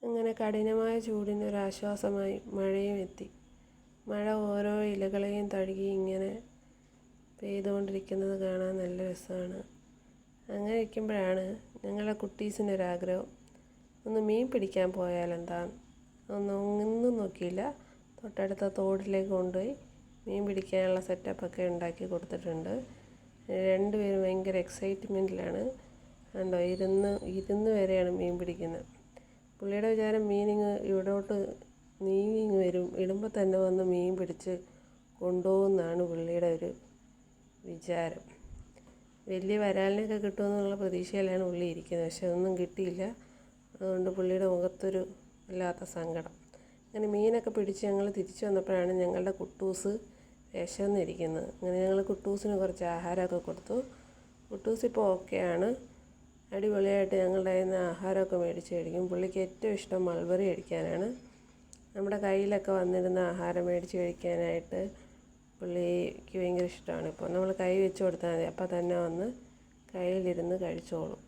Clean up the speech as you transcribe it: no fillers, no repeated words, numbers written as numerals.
അങ്ങനെ കഠിനമായ ചൂടിനൊരാശ്വാസമായി മഴയും എത്തി. മഴ ഓരോ ഇലകളെയും തഴുകി ഇങ്ങനെ പെയ്തുകൊണ്ടിരിക്കുന്നത് കാണാൻ നല്ല രസമാണ്. അങ്ങനെ ഇരിക്കുമ്പോഴാണ് ഞങ്ങളുടെ കുട്ടീസിനൊരാഗ്രഹം, ഒന്ന് മീൻ പിടിക്കാൻ പോയാലെന്താ. ഒന്നും നോക്കിയില്ല, തൊട്ടടുത്ത തോട്ടിലേക്ക് കൊണ്ടുപോയി മീൻ പിടിക്കാനുള്ള സെറ്റപ്പൊക്കെ ഉണ്ടാക്കി കൊടുത്തിട്ടുണ്ട്. രണ്ടുപേരും ഭയങ്കര എക്സൈറ്റ്മെൻറ്റിലാണ്. കണ്ടോ, ഇരുന്ന് വരെയാണ് മീൻ പിടിക്കുന്നത്. പുള്ളിയുടെ വിചാരം മീനിങ് ഇവിടോട്ട് നീങ്ങി വരും, ഇടുമ്പോൾ തന്നെ വന്ന് മീൻ പിടിച്ച് കൊണ്ടുപോകുമെന്നാണ് പുള്ളിയുടെ ഒരു വിചാരം. വലിയ വരാലിനൊക്കെ കിട്ടുമെന്നുള്ള പ്രതീക്ഷയിലാണ് പുള്ളി ഇരിക്കുന്നത്. പക്ഷെ അതൊന്നും കിട്ടിയില്ല. അതുകൊണ്ട് പുള്ളിയുടെ മുഖത്തൊരു വല്ലാത്ത സങ്കടം. അങ്ങനെ മീനൊക്കെ പിടിച്ച് ഞങ്ങൾ തിരിച്ചു വന്നപ്പോഴാണ് ഞങ്ങളുടെ കുട്ടൂസ് വിശന്നിരിക്കുന്നത്. അങ്ങനെ ഞങ്ങൾ കുട്ടൂസിന് കുറച്ച് ആഹാരമൊക്കെ കൊടുത്തു. കുട്ടൂസ് ഇപ്പോൾ ഓക്കെയാണ്, അടിപൊളിയായിട്ട് ഞങ്ങളുടെ കയ്യിൽ നിന്ന് ആഹാരമൊക്കെ മേടിച്ച് കഴിക്കും. പുള്ളിക്ക് ഏറ്റവും ഇഷ്ടം മൾബറി കഴിക്കാനാണ്. നമ്മുടെ കയ്യിലൊക്കെ വന്നിരുന്ന ആഹാരം മേടിച്ച് കഴിക്കാനായിട്ട് പുള്ളിക്ക് ഭയങ്കര ഇഷ്ടമാണ്. ഇപ്പോൾ നമ്മൾ കൈ വെച്ച് കൊടുത്താൽ മതി, അപ്പം തന്നെ വന്ന് കയ്യിലിരുന്ന് കഴിച്ചോളും.